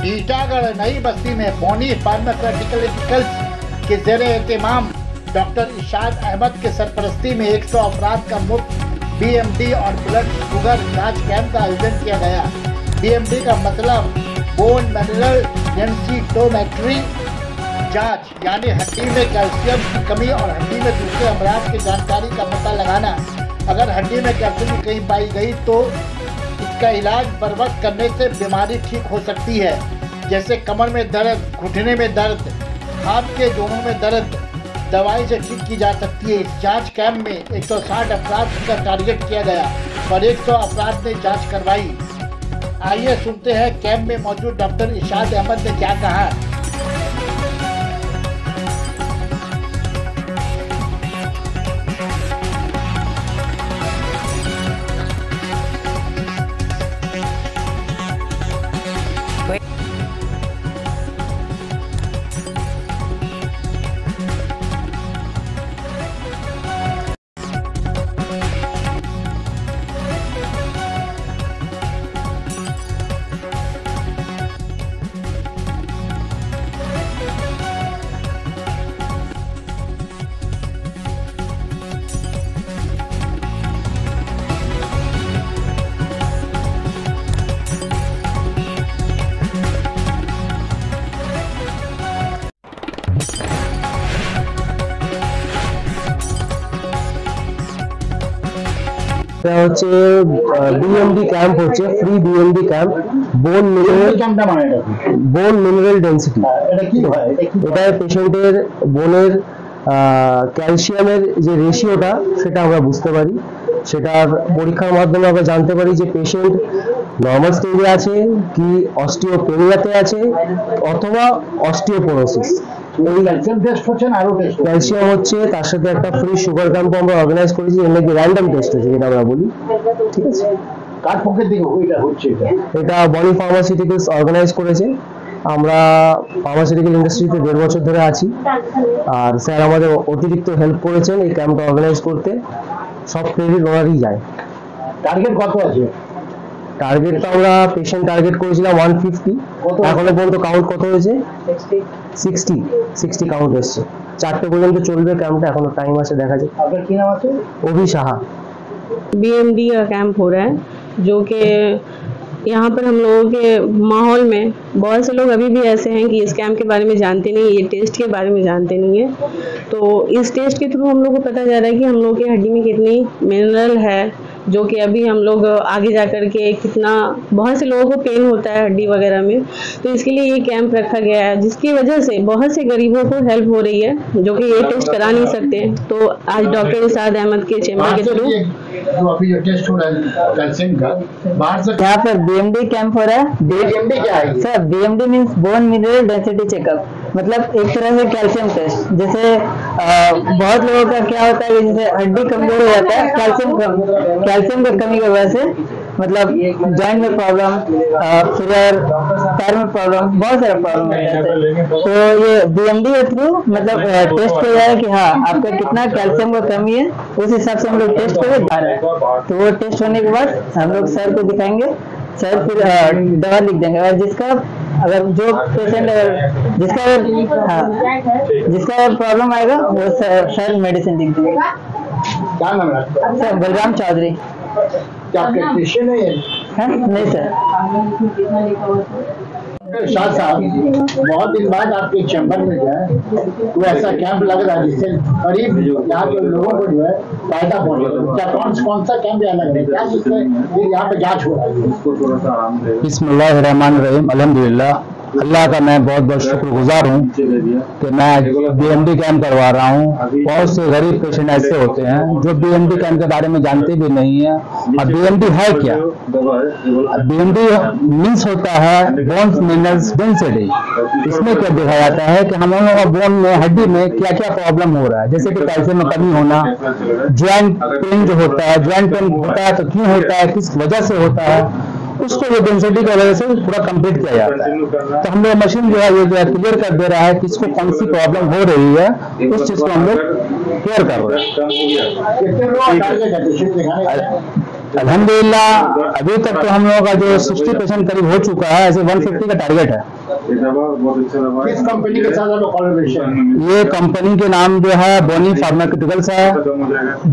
टीटागढ़ नई बस्ती में बोनी फार्मास्यूटिकल्स के ज़ेरे एहतमाम डॉक्टर इरशाद अहमद के सरपरस्ती में 100 अफराद का मुफ्त BMD और ब्लड शुगर जांच कैंप का आयोजन किया गया। BMD का मतलब बोन मिनरल डेंसिटोमेट्री जांच, यानी हड्डी में कैल्शियम की कमी और हड्डी में दूसरे अमराज की जानकारी का पता लगाना। अगर हड्डी में कैल्शियम की कमी पाई गई तो इसका इलाज बर वक्त करने से बीमारी ठीक हो सकती है, जैसे कमर में दर्द, घुटने में दर्द, हाथ के जोड़ों में दर्द दवाई से ठीक की जा सकती है। इस जांच कैंप में 160 अफराद का टारगेट किया गया और 100 अफराद ने जांच करवाई। आइए सुनते हैं कैंप में मौजूद डॉक्टर इरशाद अहमद ने क्या कहा। BMD ক্যাম্প হচ্ছে ফ্রি BMD ক্যাম্প বোন মিনারেল ডেন্সিটি। এটা পেশেন্টের বোনের ক্যালসিয়ামের যে রেশিওটা সেটা আমরা বুঝতে পারি, সেটার পরীক্ষার মাধ্যমে আমরা জানতে পারি যে পেশেন্ট নর্মাল স্টেজে আছে কি অস্টিওপেনিয়াতে আছে অথবা অস্টিওপোরোসিস। ক্যালসিয়াম হচ্ছে, তার সাথে একটা ফ্রি সুগার ক্যাম্প আমরা অর্গানাইজ করেছি, এর নাকি র্যান্ডম টেস্ট হচ্ছে যেটা আমরা বলি। ঠিক আছে, কার পক্ষে থেকে হচ্ছে এটা বনি ফার্মাসিউটিক্যালস অর্গানাইজ করেছে। আমরা ফার্মাসিউটিক্যাল ইন্ডাস্ট্রিতে 1.5 বছর ধরে আছি, আর স্যার আমাদের অতিরিক্ত হেল্প করেছেন এই ক্যাম্পটা অর্গানাইজ করতে। সব ক্রেডিট ওনারই যায়। টার্গেট কত আছে? টার্গেটটা আমরা পেশেন্ট টার্গেট করেছিলাম 150, এখনো পর্যন্ত কাউন্ট কত হয়েছে? 60 কাউন্ট এসছে। 4টে পর্যন্ত চলবে ক্যাম্পটা, এখনো টাইম আছে, দেখা যাক। আপনার কি নাম আছে? অভি সাহা। BMD का कैंप हो रहा है, जो कि यहाँ पर हम लोगों के माहौल में बहुत से लोग अभी भी ऐसे हैं कि इस कैंप के बारे में जानते नहीं, ये टेस्ट के बारे में जानते नहीं है। तो इस टेस्ट के थ्रू हम लोग को पता जा रहा है कि हम लोग की हड्डी में कितनी मिनरल है, जो कि अभी हम लोग आगे जा कर के कितना, बहुत से लोगों को पेन होता है हड्डी वगैरह में, तो इसके लिए ये कैंप रखा गया है, जिसकी वजह से बहुत से गरीबों को हेल्प हो रही है जो कि ये टेस्ट करा नहीं सकते। तो आज डॉक्टर इरशाद अहमद के चैम्बर के थ्रू अभी जो टेस्ट हो रहा है कैल्शियम का, बाहर से यहाँ पर BMD कैंप हो रहा है। BMD क्या है sir? BMD means bone mineral density checkup, मतलब एक तरह से कैल्शियम टेस्ट। जैसे बहुत लोगों का क्या होता है कि जैसे हड्डी कमजोर हो जाता है, कैल्शियम की कमी की वजह से, मतलब जॉइंट में प्रॉब्लम, फिर पैर में प्रॉब्लम, बहुत सारा प्रॉब्लम होता है। तो ये BMD के थ्रू मतलब टेस्ट किया जाए कि हाँ आपका कितना कैल्शियम का कमी है, उस हिसाब से हम लोग टेस्ट करके जा रहे हैं। तो वो टेस्ट होने के बाद हम लोग सर को दिखाएंगे, सर फिर दवा लिख देंगे। और जिसका अगर जो पेशेंट जिसका प्रॉब्लम आएगा वो सर मेडिसिन लिख देंगे। क्या नाम है? सर बलराम चौधरी। क्या आपके पेशेंट है? नहीं सर। इरशाद साहब, बहुत दिन बाद आपके चैम्बर में जो है वो ऐसा कैंप लग रहा है जिससे करीब यहाँ के लोगों को जो है फायदा पहुँचे। क्या कौन सा कैंप यहाँ लग रहा है, क्या जिससे यहाँ पे जांच हो रहा है? बिस्मिल्लाहिर्रहमानिर्रहीम, अल्हम्दुलिल्लाह। अल्लाह का मैं बहुत बहुत शुक्रगुजार हूँ कि मैं BMD कैंप करवा रहा हूँ। बहुत से गरीब पेशेंट ऐसे होते हैं जो BMD कैंप के बारे में जानते भी नहीं है। अब BMD है क्या? BMD मीन्स होता है बोन मिनरल डेंसिटी। इसमें क्या देखा जाता है कि हम लोगों का बोन में, हड्डी में क्या क्या प्रॉब्लम हो रहा है, जैसे कि कैल्शियम में कमी होना, ज्वाइंट पेन जो होता है, ज्वाइंट पेन होता है तो क्यों होता है, किस वजह से होता है, उसको ये डेंसिटी की वजह से पूरा कंप्लीट किया जाता है। तो हम लोग मशीन जो है ये जो है क्लियर कर दे रहा है कि इसको कौन सी प्रॉब्लम हो रही है, उस चीज को हम लोग क्लियर कर रहे हैं। अल्हम्दुलिल्लाह अभी तक तो हम लोगों का जो 60 पेशेंट करीब हो चुका है, ऐसे 150 का टारगेट है। किस कंपनी के साथ आपका कोलैबोरेशन? ये कंपनी के नाम जो है बोनी फार्मास्यूटिकल्स है,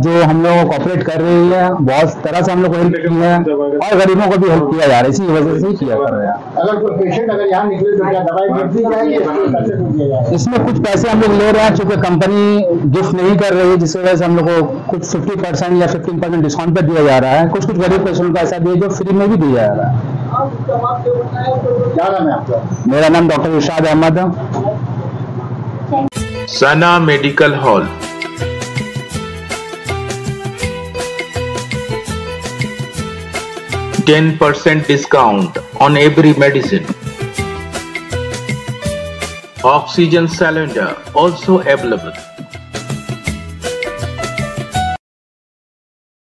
जो हम लोग को कॉपरेट कर रही है। बहुत तरह से हम लोग को हेल्प की है और गरीबों को भी हेल्प किया जा रहा है, इसी वजह से ही किया कर रहे हैं। अगर कोई पेशेंट अगर यहाँ निकले तो क्या दवाई भेज दी जाएगी, इसके पैसे दे दिए जाएंगे? इसमें कुछ पैसे हम लोग ले रहे हैं, चूंकि कंपनी गिफ्ट नहीं कर रही है, जिसकी वजह से हम लोग को कुछ 50% या 15% डिस्काउंट पर दिया जा रहा है। कुछ गरीब पेशेंट को ऐसा दिए जो फ्री में भी दिया जा रहा है। क्या नाम है आपका? मेरा नाम डॉक्टर इरशाद अहमद है। सना medical hall, %10 discount on every medicine. Oxygen cylinder also available.